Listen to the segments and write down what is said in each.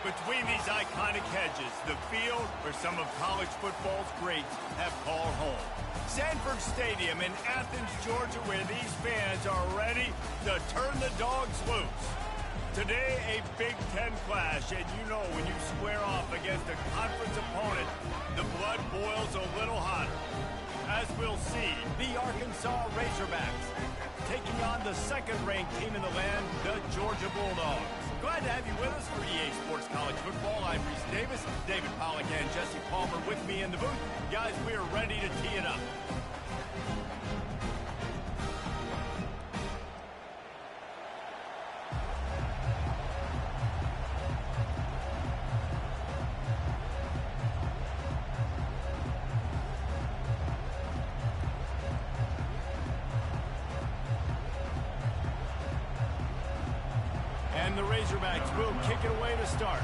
Between these iconic hedges, the field where some of college football's greats have called home. Sanford Stadium in Athens, Georgia, where these fans are ready to turn the dogs loose. Today, a Big Ten clash, and you know when you square off against a conference opponent, the blood boils a little hotter. As we'll see, the Arkansas Razorbacks taking on the second-ranked team in the land, the Georgia Bulldogs. Glad to have you with us for EA Sports College Football. I'm Reese Davis, David Pollack and Jesse Palmer with me in the booth. Guys, we are ready to tee it up. And the Razorbacks will kick it away to start.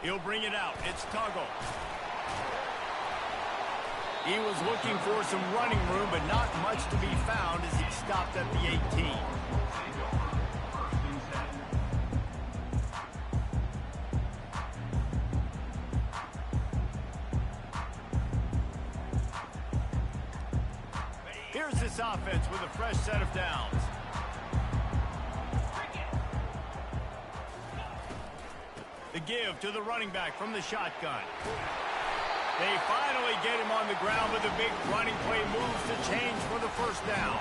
He'll bring it out. It's Tuggle. He was looking for some running room, but not much to be found as he stopped at the 18. Here's this offense with a fresh set of downs. The give to the running back from the shotgun. They finally get him on the ground with a big running play moves to change for the first down.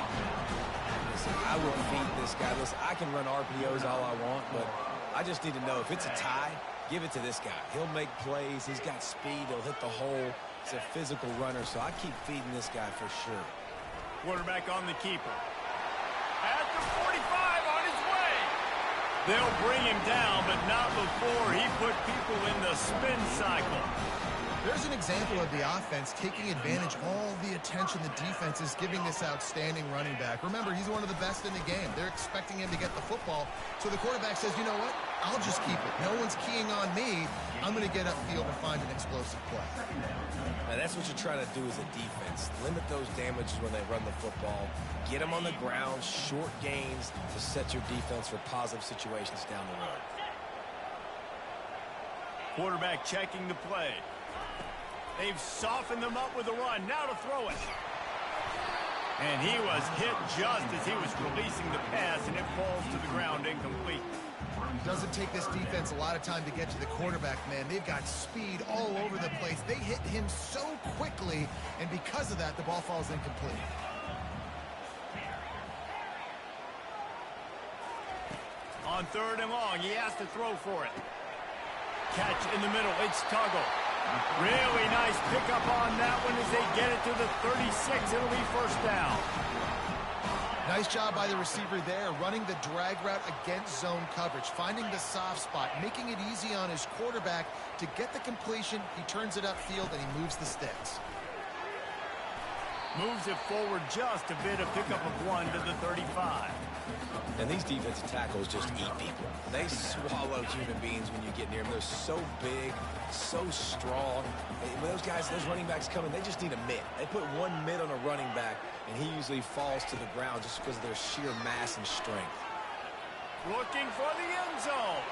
Listen, I will feed this guy. Listen, I can run RPOs all I want, but I just need to know if it's a tie, give it to this guy. He'll make plays. He's got speed. He'll hit the hole. He's a physical runner, so I keep feeding this guy for sure. Quarterback on the keeper. At the 45 on his way. They'll bring him down, but not before he put people in the spin cycle. There's an example of the offense taking advantage of all the attention the defense is giving this outstanding running back. Remember, he's one of the best in the game. They're expecting him to get the football. So the quarterback says, you know what? I'll just keep it. No one's keying on me. I'm going to get upfield and find an explosive play. Now, that's what you're trying to do as a defense. Limit those damages when they run the football. Get them on the ground, short gains to set your defense for positive situations down the road. Quarterback checking the play. They've softened them up with a run. Now to throw it. And he was hit just as he was releasing the pass, and it falls to the ground incomplete. Doesn't take this defense a lot of time to get to the quarterback, man. They've got speed all over the place. They hit him so quickly, and because of that, the ball falls incomplete. On third and long, he has to throw for it. Catch in the middle. It's Tuggle. Really nice pickup on that one as they get it to the 36. It'll be first down. Nice job by the receiver there, running the drag route against zone coverage, finding the soft spot, making it easy on his quarterback to get the completion. He turns it upfield, and he moves the sticks. Moves it forward just a bit, a pickup of one to the 35. And these defensive tackles just eat people. They swallow human beings when you get near them. They're so big, so strong. When those guys, those running backs come in, they just need a mid. They put one mid on a running back, and he usually falls to the ground just because of their sheer mass and strength. Looking for the end zone.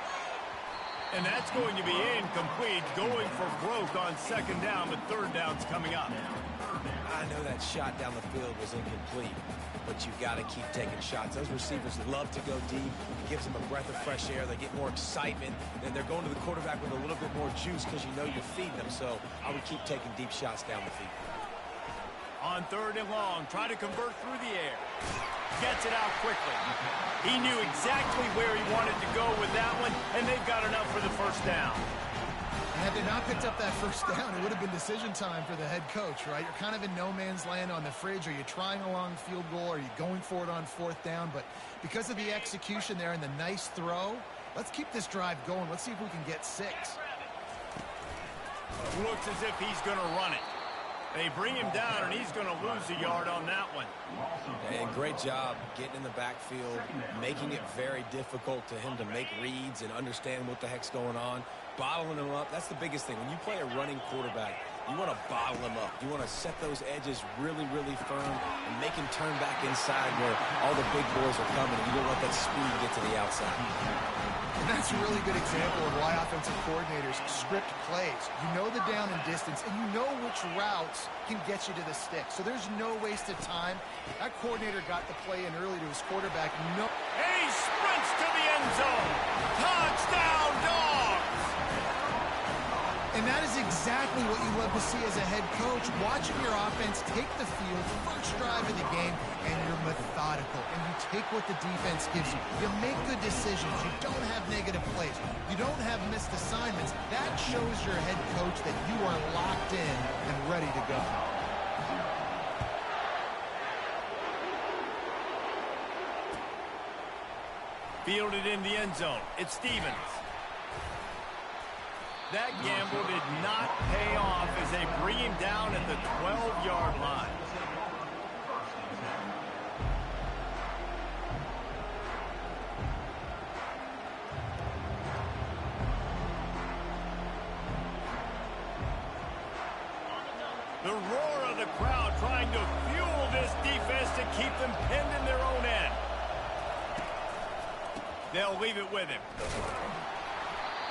And that's going to be incomplete. Going for broke on second down, but third down's coming up. I know that shot down the field was incomplete, but you've got to keep taking shots. Those receivers love to go deep. It gives them a breath of fresh air. They get more excitement, and they're going to the quarterback with a little bit more juice because you know you're feeding them. So I would keep taking deep shots down the field. On third and long, try to convert through the air. Gets it out quickly. He knew exactly where he wanted to go with that one, and they've got enough for the first down. Had they not picked up that first down, it would have been decision time for the head coach, right? You're kind of in no man's land on the fridge. Are you trying a long field goal? Are you going for it on fourth down? But because of the execution there and the nice throw, let's keep this drive going. Let's see if we can get 6. Looks as if he's going to run it. They bring him down, and he's going to lose a yard on that one. And great job getting in the backfield, making it very difficult to him to make reads and understand what the heck's going on. bottling them up. That's the biggest thing. When you play a running quarterback, you want to bottle them up. You want to set those edges really, really firm and make him turn back inside where all the big boys are coming. You don't let that speed get to the outside. And that's a really good example of why offensive coordinators script plays. You know the down and distance, and you know which routes can get you to the stick. So there's no wasted time. That coordinator got the play in early to his quarterback. No. He sprints to the end zone. Touchdown, Dawgs! And that is exactly what you love to see as a head coach, watching your offense take the field, first drive of the game, and you're methodical, and you take what the defense gives you. You make good decisions. You don't have negative plays. You don't have missed assignments. That shows your head coach that you are locked in and ready to go. Fielded in the end zone. It's Stevens. That gamble did not pay off as they bring him down at the 12-yard line. The roar of the crowd trying to fuel this defense to keep them pinned in their own end. They'll leave it with him.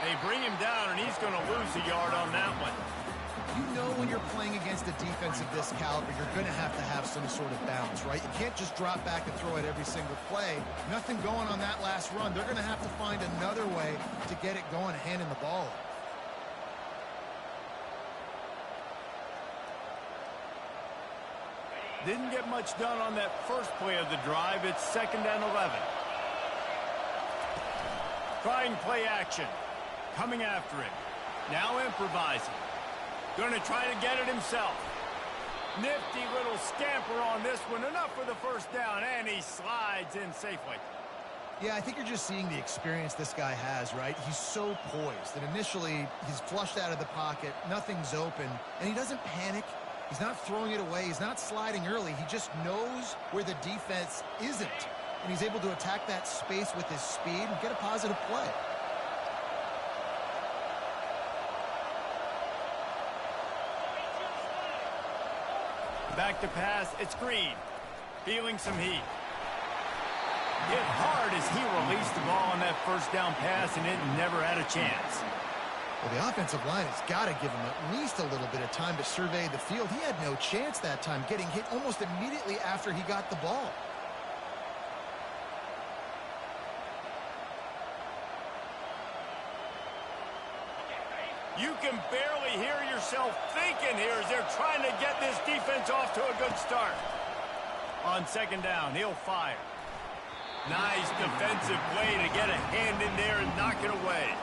They bring him down, and he's going to lose a yard on that one. You know when you're playing against a defense of this caliber, you're going to have some sort of balance, right? You can't just drop back and throw it every single play. Nothing going on that last run. They're going to have to find another way to get it going, handing the ball off. Didn't get much done on that first play of the drive. It's 2nd and 11. Trying play action. Coming after him. Now improvising. Going to try to get it himself. Nifty little scamper on this one. Enough for the first down, and he slides in safely. Yeah, I think you're just seeing the experience this guy has, right? He's so poised that initially he's flushed out of the pocket, nothing's open, and he doesn't panic. He's not throwing it away. He's not sliding early. He just knows where the defense isn't, and he's able to attack that space with his speed and get a positive play. Back to pass, it's Green. Feeling some heat. Hit hard as he released the ball on that first down pass, and it never had a chance. Well, the offensive line has got to give him at least a little bit of time to survey the field. He had no chance that time, getting hit almost immediately after he got the ball. You can barely hear yourself thinking here as they're trying to get this defense off to a good start. On 2nd down, he'll fire. Nice defensive play to get a hand in there and knock it away.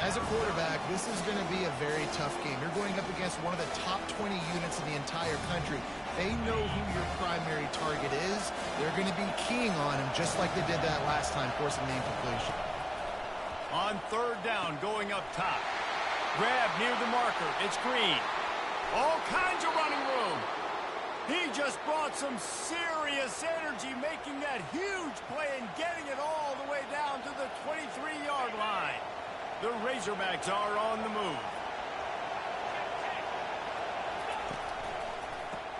As a quarterback, this is going to be a very tough game. You're going up against one of the top 20 units in the entire country. They know who your primary target is. They're going to be keying on him just like they did that last time, forcing the incompletion. On 3rd down, going up top. Grab near the marker. It's Green. All kinds of running room. He just brought some serious energy, making that huge play and getting it all the way down to the 23-yard line. The Razorbacks are on the move.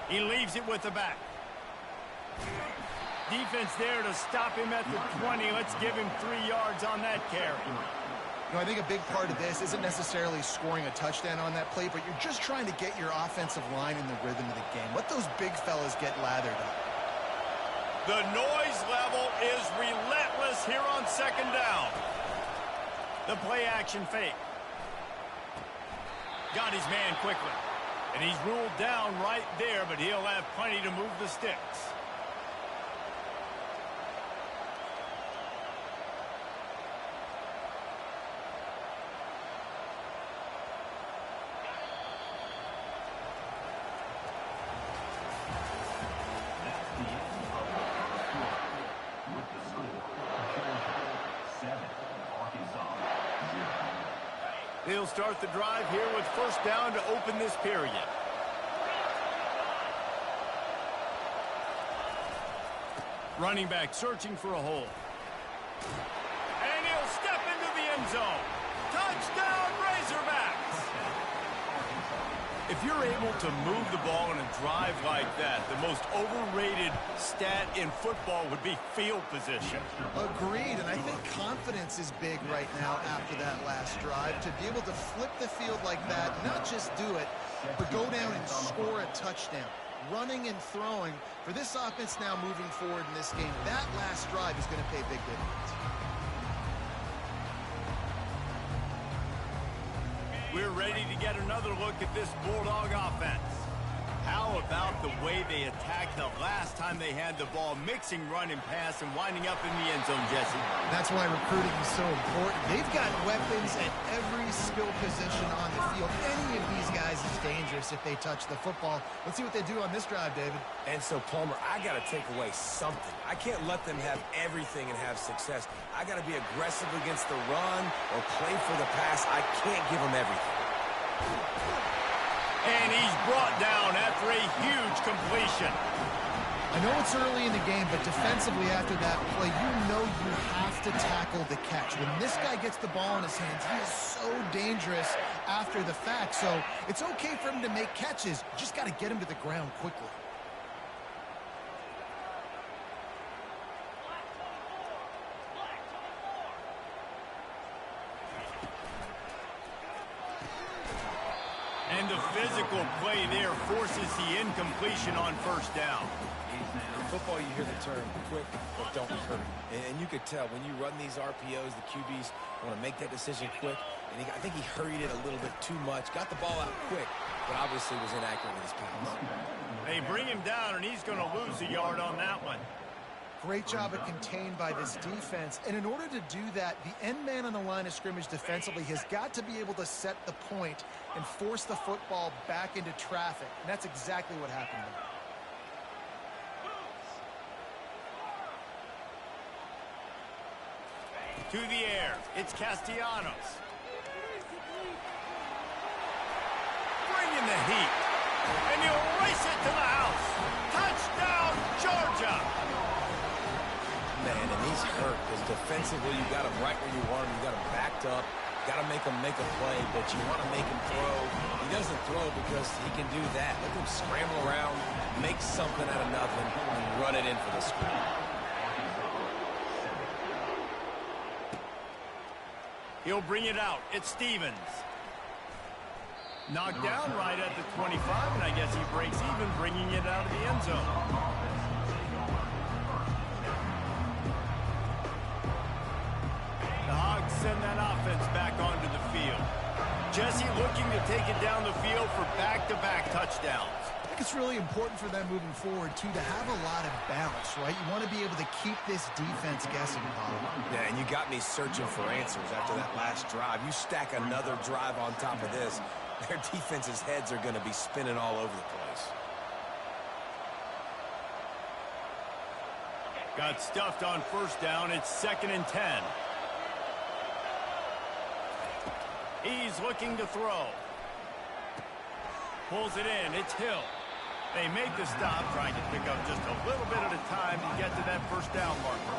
He leaves it with the back. Defense there to stop him at the 20. Let's give him 3 yards on that carry. You know, I think a big part of this isn't necessarily scoring a touchdown on that play, but you're just trying to get your offensive line in the rhythm of the game. Let those big fellas get lathered up. The noise level is relentless here on 2nd down. The play action fake. Got his man quickly. And he's ruled down right there, but he'll have plenty to move the sticks. They'll start the drive here with 1st down to open this period. Running back searching for a hole. And he'll step into the end zone. Touchdown, Razorbacks! If you're able to move the ball in a drive like that, the most overrated stat in football would be field position. Agreed, and I think confidence is big right now after that last drive. To be able to flip the field like that, not just do it, but go down and score a touchdown. Running and throwing, for this offense now moving forward in this game, that last drive is going to pay big dividends. We're ready to get another look at this Bulldog offense. How about the way they attacked the last time they had the ball, mixing run and pass and winding up in the end zone, Jesse? That's why recruiting is so important. They've got weapons at every skill position on the field. Any of these guys is dangerous if they touch the football. Let's see what they do on this drive, David. And so, Palmer, I got to take away something. I can't let them have everything and have success. I got to be aggressive against the run or play for the pass. I can't give them everything. And he's brought down after a huge completion. I know it's early in the game, but defensively after that play, you know you have to tackle the catch. When this guy gets the ball in his hands, he is so dangerous after the fact. So it's okay for him to make catches. You just got to get him to the ground quickly. And the physical play there forces the incompletion on first down. In football, you hear the term quick but don't hurry. And you could tell when you run these RPOs, the QBs want to make that decision quick. And I think he hurried it a little bit too much. Got the ball out quick, but obviously was inaccurate with his pass. They bring him down, and he's going to lose a yard on that one. Great job of contained by this defense. And in order to do that, the end man on the line of scrimmage defensively has got to be able to set the point and force the football back into traffic. And that's exactly what happened To there. the air, it's Castellanos. Bringing the heat. And he'll race it to the house. Touchdown, Georgia! Man, and he's hurt because defensively you got him right where you want him. You got him backed up. Got to make him make a play, but you want to make him throw. He doesn't throw because he can do that. Let him scramble around, make something out of nothing, and run it in for the score. He'll bring it out. It's Stevens. Knocked down right at the 25, and I guess he breaks even, bringing it out of the end zone. Dawgs send that offense back onto the field. Jesse looking to take it down the field for back-to-back touchdowns. I think it's really important for them moving forward, too, to have a lot of balance, right? You want to be able to keep this defense guessing, Paul. Yeah, and you got me searching for answers after that last drive. You stack another drive on top of this, their defense's heads are going to be spinning all over the place. Got stuffed on first down. It's 2nd and 10. He's looking to throw. Pulls it in. It's Hill. They make the stop, trying to pick up just a little bit at a time to get to that first down marker.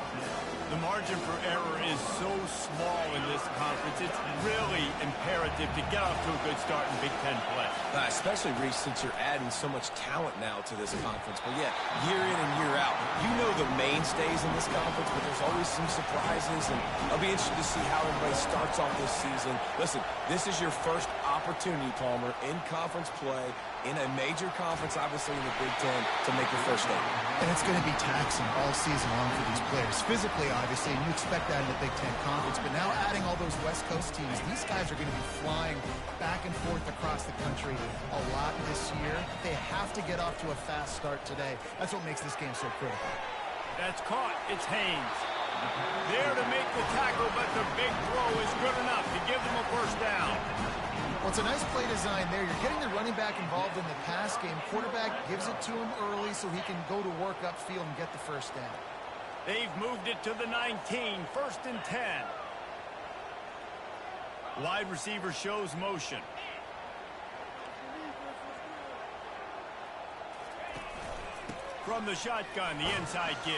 The margin for error is so small in this conference, it's really imperative to get off to a good start in Big Ten play. Especially, Reese, since you're adding so much talent now to this conference. But yeah, year in and year out, you know the mainstays in this conference, but there's always some surprises, and I'll be interested to see how everybody starts off this season. Listen, this is your first opportunity, Palmer, in conference play, in a major conference, obviously in the Big Ten, to make your first statement. And it's going to be taxing all season long for these players. Physically, obviously, and you expect that in the Big Ten Conference. But now adding all those West Coast teams, these guys are going to be flying back and forth across the country a lot this year. They have to get off to a fast start today. That's what makes this game so critical. That's caught. It's Haynes. There to make the tackle, but the big throw is good enough to give them a first down. Well, it's a nice play design there. You're getting the running back involved in the pass game. Quarterback gives it to him early so he can go to work upfield and get the first down. They've moved it to the 19, 1st and 10. Wide receiver shows motion. From the shotgun, the inside give.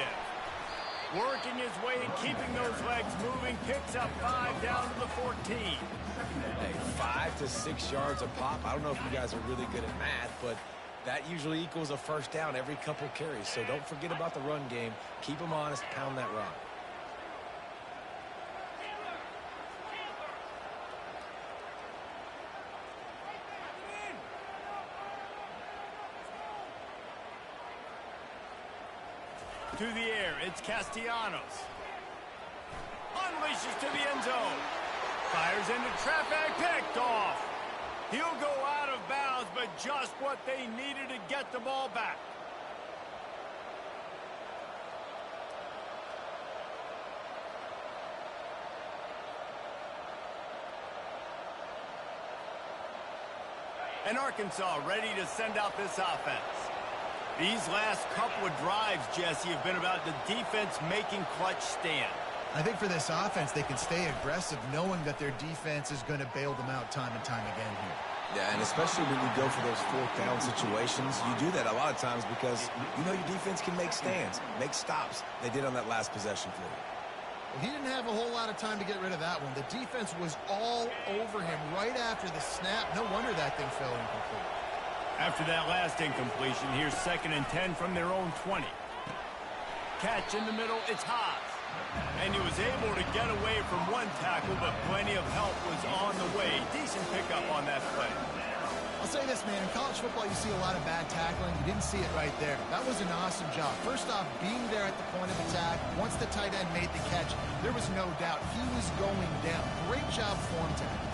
Working his way and keeping those legs moving, picks up 5 down to the 14. Hey, 5 to 6 yards a pop. I don't know if you guys are really good at math, but that usually equals a first down every couple carries. So don't forget about the run game. Keep them honest, pound that rock. To the air, it's Castellanos. Unleashes to the end zone. Fires into traffic, picked off. He'll go out of bounds, but just what they needed to get the ball back. And Arkansas ready to send out this offense. These last couple of drives, Jesse, have been about the defense making clutch stand. I think for this offense, they can stay aggressive knowing that their defense is going to bail them out time and time again here. Yeah, and especially when you go for those fourth down situations, you do that a lot of times because you know your defense can make stands, make stops. They did on that last possession for you. Well, he didn't have a whole lot of time to get rid of that one. The defense was all over him right after the snap. No wonder that thing fell incomplete. After that last incompletion, here's 2nd and 10 from their own 20. Catch in the middle, it's Haas. And he was able to get away from one tackle, but plenty of help was on the way. Decent pickup on that play. I'll say this, man. In college football, you see a lot of bad tackling. You didn't see it right there. That was an awesome job. First off, being there at the point of attack. Once the tight end made the catch, there was no doubt he was going down. Great job form tackle.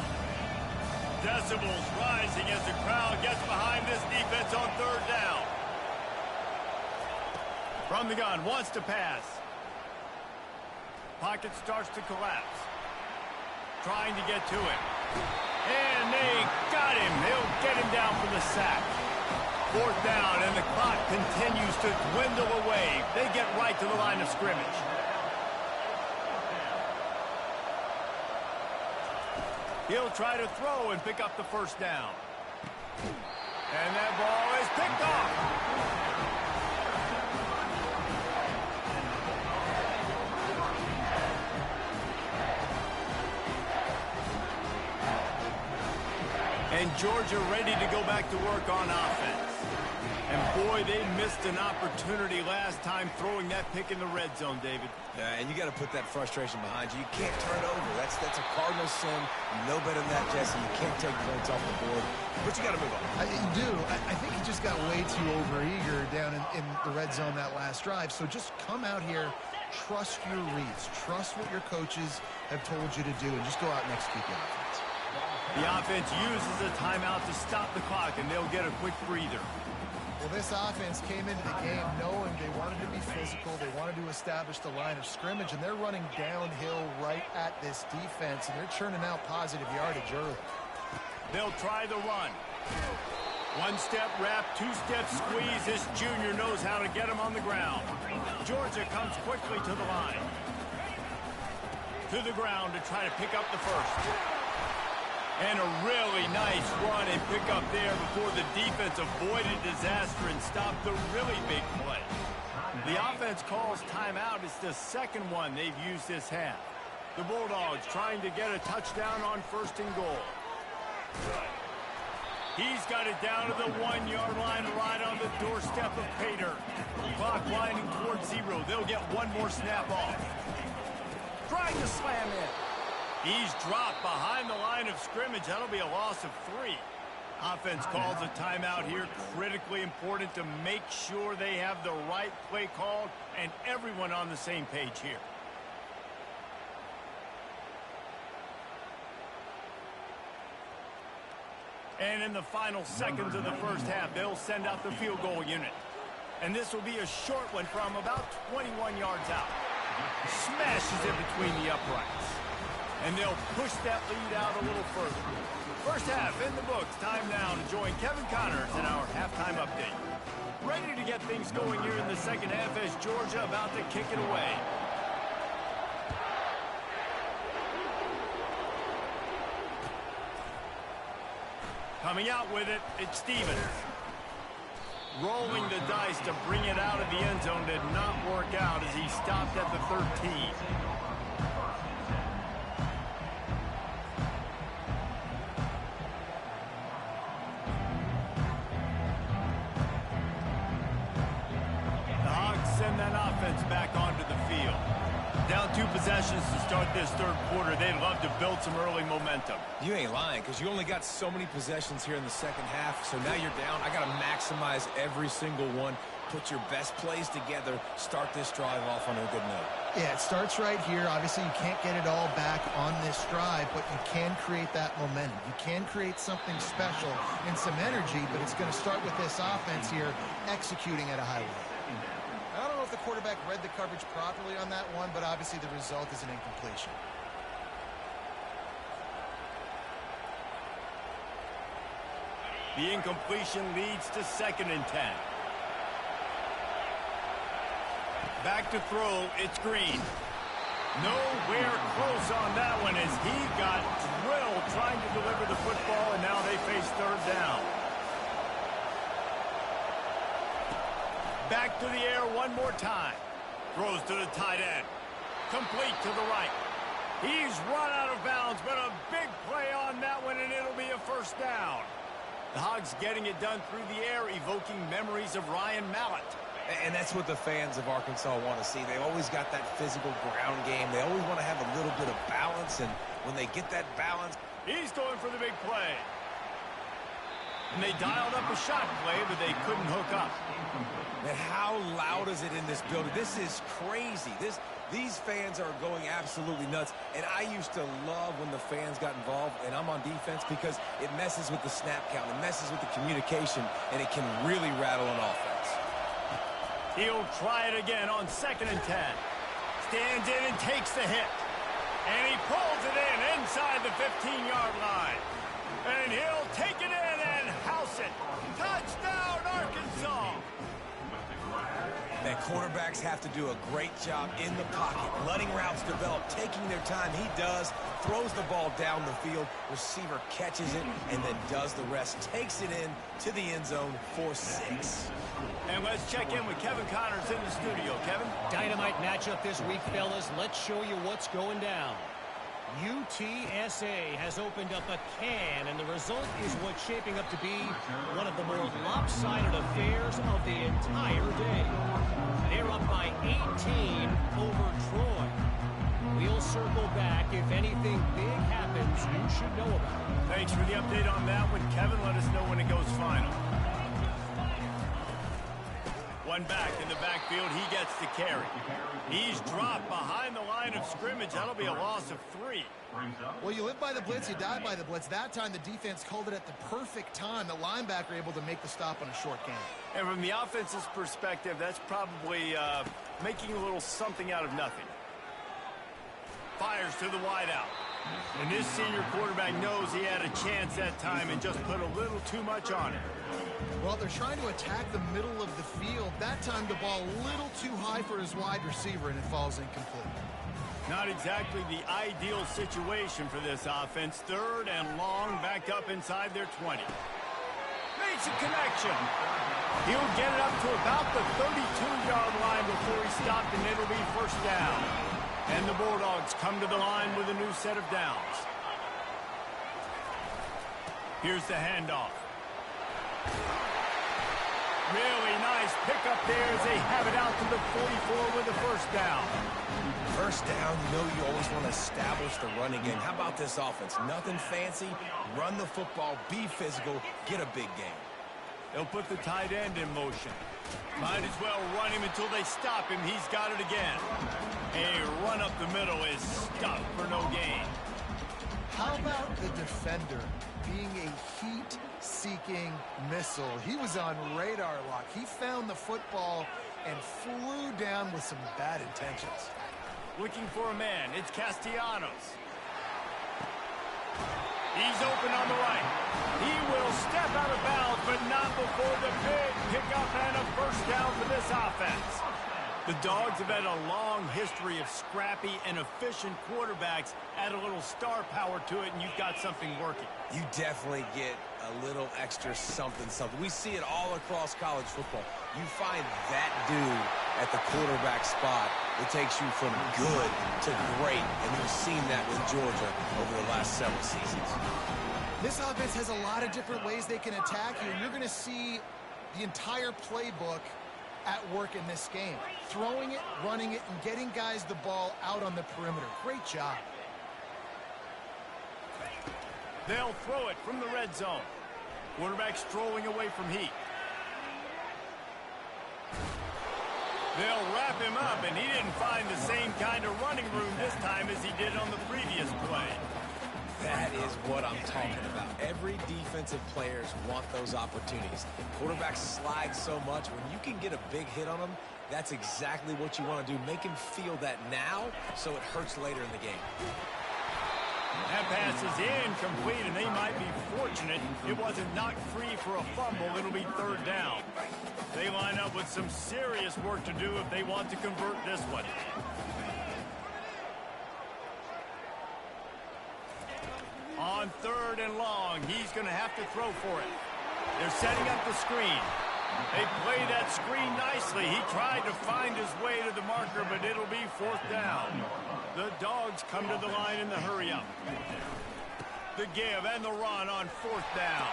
Decibels rising as the crowd gets behind this defense on 3rd down. From the gun, wants to pass. Pocket starts to collapse. Trying to get to it. And they got him. They'll get him down for the sack. 4th down, and the clock continues to dwindle away. They get right to the line of scrimmage. He'll try to throw and pick up the 1st down. And that ball is picked off. And Georgia ready to go back to work on offense. And boy, they missed an opportunity last time throwing that pick in the red zone, David. Yeah, and you got to put that frustration behind you. You can't turn it over. That's a cardinal sin. No better than that, Jesse. You can't take points off the board, but you got to move on. You do. I think he just got way too overeager down in the red zone that last drive. So just come out here, trust your reads, trust what your coaches have told you to do, and just go out and execute the offense. The offense uses a timeout to stop the clock, and they'll get a quick breather. Well, this offense came into the game knowing they wanted to be physical, they wanted to establish the line of scrimmage, and they're running downhill right at this defense, and they're churning out positive yardage early. They'll try the run. 1-step wrap, 2-step squeeze. This junior knows how to get him on the ground. Georgia comes quickly to the line. To the ground to try to pick up the 1st. And a really nice run and pick up there before the defense avoided disaster and stopped the really big play. The offense calls timeout. It's the 2nd one they've used this half. The Bulldogs trying to get a touchdown on 1st and goal. He's got it down to the 1-yard line right on the doorstep of Pater. Clock winding towards 0. They'll get one more snap off. Trying to slam in. He's dropped behind the line of scrimmage. That'll be a loss of 3. Offense calls a timeout here. Critically important to make sure they have the right play called and everyone on the same page here. And in the final seconds of the 1st half, they'll send out the field goal unit. And this will be a short one from about 21 yards out. Smashes it between the uprights. And they'll push that lead out a little further. 1st half in the books. Time now to join Kevin Connors in our halftime update. Ready to get things going here in the 2nd half as Georgia about to kick it away. Coming out with it, it's Stevens. Rolling the dice to bring it out of the end zone did not work out as he stopped at the 13. The Hogs send that offense back onto the field. Down 2 possessions to start this third quarter. They'd love to build some early momentum. You ain't lying, because you only got so many possessions here in the second half, so now you're down. I got to maximize every single one. Put your best plays together. Start this drive off on a good note. Yeah, it starts right here. Obviously, you can't get it all back on this drive, but you can create that momentum. You can create something special and some energy, but it's going to start with this offense here executing at a high level. I don't know if the quarterback read the coverage properly on that one, but obviously the result is an incompletion. The incompletion leads to 2nd and 10. Back to throw, it's Green. Nowhere close on that one as he got drilled trying to deliver the football, and now they face 3rd down. Back to the air one more time. Throws to the tight end. Complete to the right. He's run out of bounds, but a big play on that one, and it'll be a 1st down. The Hogs getting it done through the air, evoking memories of Ryan Mallett. And that's what the fans of Arkansas want to see. They always got that physical ground game. They always want to have a little bit of balance, and when they get that balance... He's going for the big play. And they dialed up a shot play, but they couldn't hook up. Man, how loud is it in this building? This is crazy. These fans are going absolutely nuts. And I used to love when the fans got involved, and I'm on defense, because it messes with the snap count. It messes with the communication, and it can really rattle an offense. He'll try it again on 2nd and 10. Stands in and takes the hit. And he pulls it in inside the 15-yard line. And he'll take it in and house it. Touchdown, Arkansas! Man, quarterbacks have to do a great job in the pocket, letting routes develop, taking their time. He does, throws the ball down the field, receiver catches it, and then does the rest, takes it in to the end zone for 6. And let's check in with Kevin Connors in the studio. Kevin? Dynamite matchup this week, fellas. Let's show you what's going down. UTSA has opened up a can, and the result is what's shaping up to be one of the more lopsided affairs of the entire day. They're up by 18 over Troy. We'll circle back. If anything big happens, you should know about it. Thanks for the update on that one, Kevin. Let us know when it goes final. One back in the backfield. He gets the carry. He's dropped behind the line of scrimmage. That'll be a loss of 3. Well, you live by the blitz, you die by the blitz. That time the defense called it at the perfect time. The linebacker able to make the stop on a short gain. And from the offense's perspective, that's probably making a little something out of nothing. Fires to the wideout. And this senior quarterback knows he had a chance that time and just put a little too much on it. Well, they're trying to attack the middle of the field. That time the ball a little too high for his wide receiver, and it falls incomplete. Not exactly the ideal situation for this offense. 3rd and long, back up inside their 20. Makes a connection. He'll get it up to about the 32-yard line before he stopped, and it'll be 1st down. And the Bulldogs come to the line with a new set of downs. Here's the handoff. Really nice pickup there as they have it out to the 44 with the 1st down. 1st down, you know you always want to establish the running game. How about this offense? Nothing fancy. Run the football, be physical, get a big game. They'll put the tight end in motion. Might as well run him until they stop him. He's got it again. A run up the middle is stuffed for no gain. How about the defender being a heat-seeking missile? He was on radar lock. He found the football and flew down with some bad intentions. Looking for a man. It's Castellanos. He's open on the right. He will step out of bounds, but not before the big pickup and a 1st down for this offense. The Dogs have had a long history of scrappy and efficient quarterbacks. Add a little star power to it, and you've got something working. You definitely get a little extra something. We see it all across college football. You find that dude at the quarterback spot, it takes you from good to great, and you've seen that with Georgia over the last several seasons. This offense has a lot of different ways they can attack you, and you're going to see the entire playbook at work in this game. Throwing it, running it, and getting guys the ball out on the perimeter. Great job. They'll throw it from the red zone. Quarterback strolling away from heat. They'll wrap him up, and he didn't find the same kind of running room this time as he did on the previous play. That is what I'm talking about. Every defensive players want those opportunities. Quarterbacks slide so much. When you can get a big hit on them, that's exactly what you want to do. Make him feel that now so it hurts later in the game. That pass is incomplete, and they might be fortunate it wasn't knocked free for a fumble. It'll be third down. They line up with some serious work to do if they want to convert this one. On third and long, he's going to have to throw for it. They're setting up the screen. They play that screen nicely. He tried to find his way to the marker, but it'll be fourth down. The Dogs come to the line in the hurry-up. The give and the run on fourth down.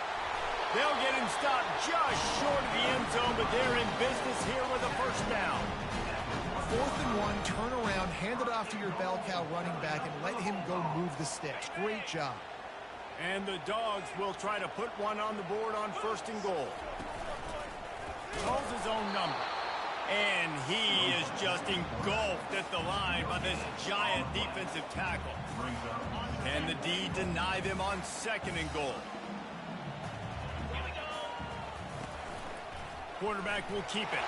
They'll get him stopped just short of the end zone, but they're in business here with a first down. 4th and 1, turn around, hand it off to your bell cow running back, and let him go move the sticks. Great job. And the Dogs will try to put one on the board on 1st and goal. Calls his own number. And he is just engulfed at the line by this giant defensive tackle. Can the D deny them on 2nd and goal? Quarterback will keep it.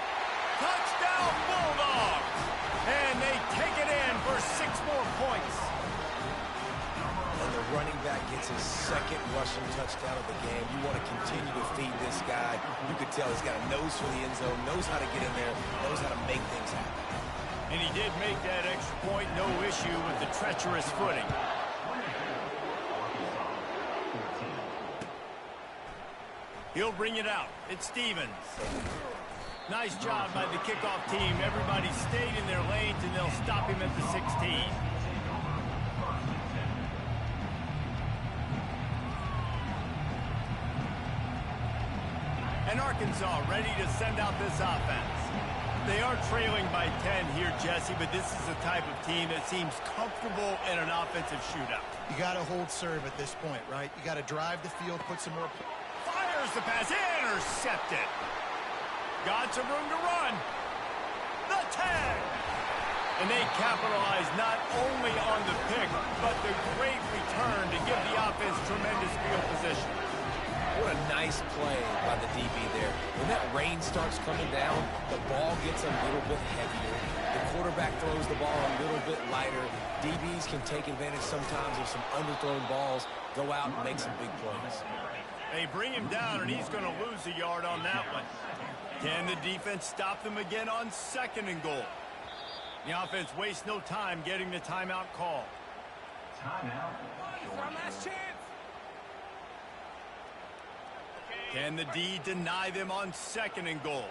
Touchdown Bulldogs! And they take it in for 6 more points. And the running back gets his 2nd rushing touchdown of the game. You want to continue to feed this guy. You could tell he's got a nose for the end zone, knows how to get in there, knows how to make things happen. And he did make that extra point, no issue with the treacherous footing. He'll bring it out. It's Stevens. Nice job by the kickoff team. Everybody stayed in their lanes, and they'll stop him at the 16. And Arkansas ready to send out this offense. They are trailing by 10 here, Jesse, but this is the type of team that seems comfortable in an offensive shootout. You got to hold serve at this point, right? You got to drive the field, put some more... Fires the pass, intercepted. Got some room to run. The tag. And they capitalize not only on the pick, but the great return to give the offense tremendous field position. What a nice play by the DB there. When that rain starts coming down, the ball gets a little bit heavier. The quarterback throws the ball a little bit lighter. DBs can take advantage sometimes of some underthrown balls, go out and make some big plays. They bring him down, and he's going to lose a yard on that one. Can the defense stop them again on 2nd and goal? The offense wastes no time getting the timeout call. Timeout. One last chance. Can the D deny them on 2nd and goal?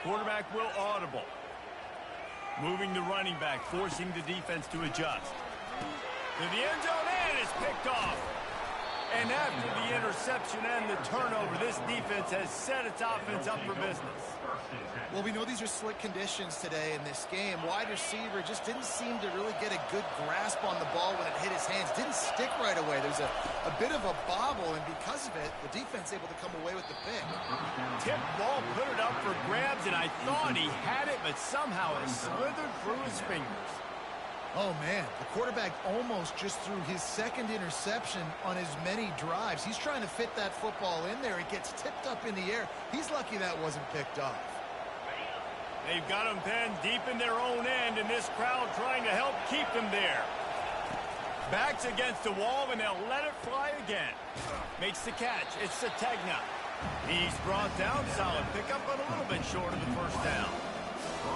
Quarterback will audible. Moving the running back, forcing the defense to adjust. To the end zone, and it's picked off. And after the interception and the turnover, this defense has set its offense up for business. Well, we know these are slick conditions today in this game. Wide receiver just didn't seem to really get a good grasp on the ball when it hit his hands. Didn't stick right away. There's a bit of a bobble, and because of it, the defense able to come away with the pick. Tip ball, put it up for grabs, and I thought he had it, but somehow it slithered through his fingers. Oh, man, the quarterback almost just threw his 2nd interception on as many drives. He's trying to fit that football in there. It gets tipped up in the air. He's lucky that wasn't picked off. They've got them pinned deep in their own end, and this crowd trying to help keep them there. Backs against the wall, and they'll let it fly again. Makes the catch. It's Sategna. He's brought down. Solid pickup, but a little bit short of the first down.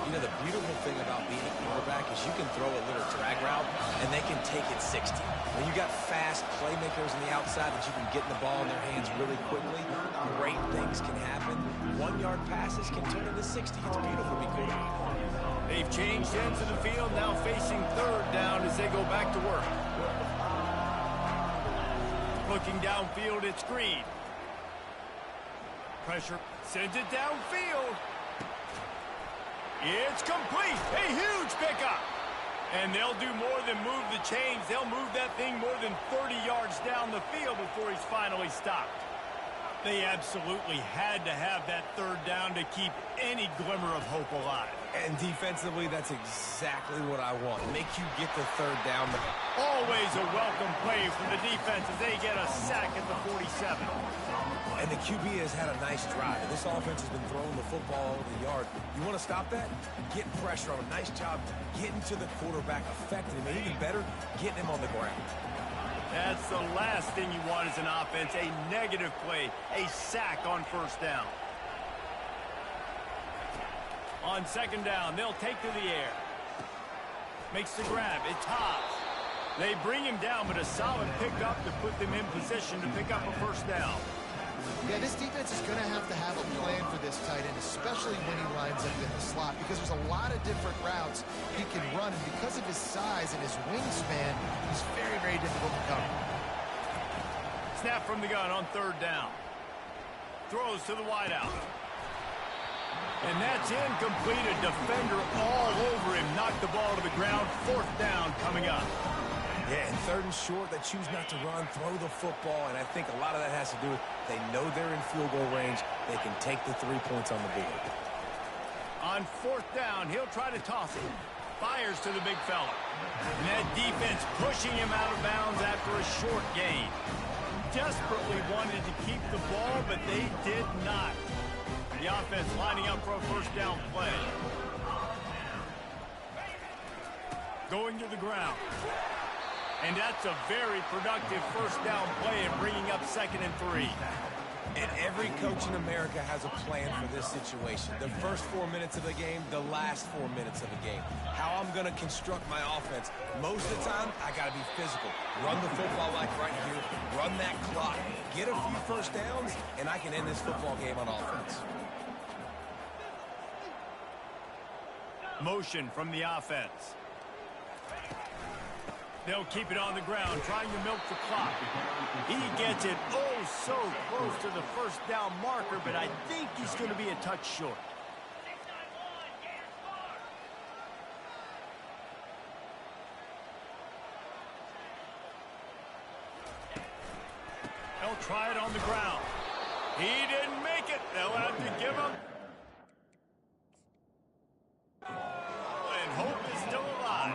You know, the beautiful thing about being a quarterback is you can throw a little drag route, and they can take it 60. When you got fast playmakers on the outside that you can get the ball in their hands really quickly, great things can happen. 1-yard passes can turn into 60. It's beautiful to be quarterback. They've changed ends of the field, now facing third down as they go back to work. Looking downfield, it's Green. Pressure sends it downfield. It's complete. A huge pickup. And they'll do more than move the chains. They'll move that thing more than 30 yards down the field before he's finally stopped. They absolutely had to have that third down to keep any glimmer of hope alive. And defensively, that's exactly what I want. Make you get the third down. Always a welcome play for the defense as they get a sack at the 47. And the QB has had a nice drive. This offense has been throwing the football over the yard. You want to stop that? Get pressure on him. Nice job getting to the quarterback, affecting him. And even better, getting him on the ground. That's the last thing you want as an offense, a negative play, a sack on first down. On second down, they'll take to the air. Makes the grab. It's Hobbs. They bring him down, but a solid pickup to put them in position to pick up a first down. Yeah, this defense is going to have a plan for this tight end, especially when he lines up in the slot, because there's a lot of different routes he can run, and because of his size and his wingspan, he's very, very difficult to cover. Snap from the gun on third down. Throws to the wideout. And that's incomplete. A defender all over him. Knocked the ball to the ground. Fourth down coming up. Yeah, and third and short, they choose not to run, throw the football, and I think a lot of that has to do with they know they're in field goal range. They can take the 3 points on the board. On fourth down, he'll try to toss it. Fires to the big fella. And that defense pushing him out of bounds after a short gain. Desperately wanted to keep the ball, but they did not. The offense lining up for a first down play. Going to the ground. And that's a very productive first down play and bringing up 2nd and 3. And every coach in America has a plan for this situation. The first 4 minutes of the game, the last 4 minutes of the game. How I'm going to construct my offense. Most of the time, I got to be physical. Run the football like right here. Run that clock. Get a few first downs, and I can end this football game on offense. Motion from the offense. They'll keep it on the ground, trying to milk the clock. He gets it so close to the first down marker, but I think he's going to be a touch short. They'll try it on the ground. He didn't make it. They'll have to give him. And hope is still alive.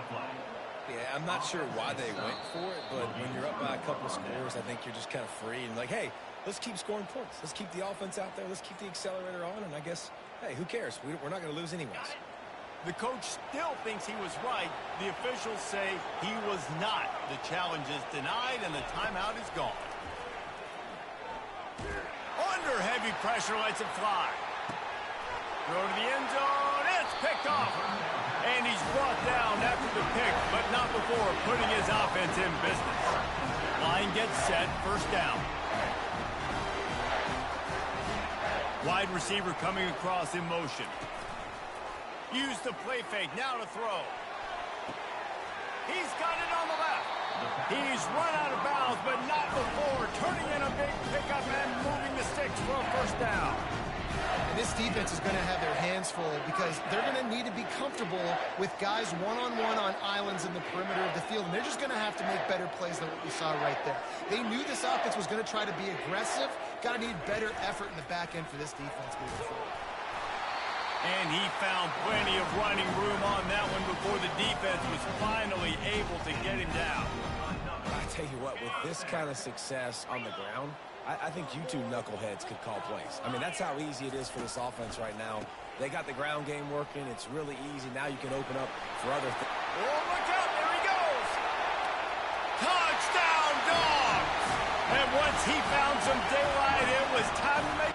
Yeah, I'm not sure why they went for it, but when you're up by a couple of scores, I think you're just kind of free and like, hey, let's keep scoring points. Let's keep the offense out there. Let's keep the accelerator on, and I guess, hey, who cares? We're not going to lose anyways. The coach still thinks he was right. The officials say he was not. The challenge is denied, and the timeout is gone. Under heavy pressure, lets it fly. Throw to the end zone. It's picked off. And he's brought down after the pick, but not before putting his offense in business. Line gets set, first down. Wide receiver coming across in motion. Use the play fake, now to throw. He's got it on the left. He's run out of bounds, but not before turning in a big pickup and moving the sticks for a first down. And this defense is going to have their hands full because they're going to need to be comfortable with guys one-on-one on islands in the perimeter of the field. And they're just going to have to make better plays than what we saw right there. They knew this offense was going to try to be aggressive. Got to need better effort in the back end for this defense moving forward. And he found plenty of running room on that one before the defense was finally able to get him down. I tell you what, with this kind of success on the ground, I think you two knuckleheads could call plays. I mean, that's how easy it is for this offense right now. They got the ground game working. It's really easy. Now you can open up for other things. Oh, look out. There he goes. He found some daylight. It was time to make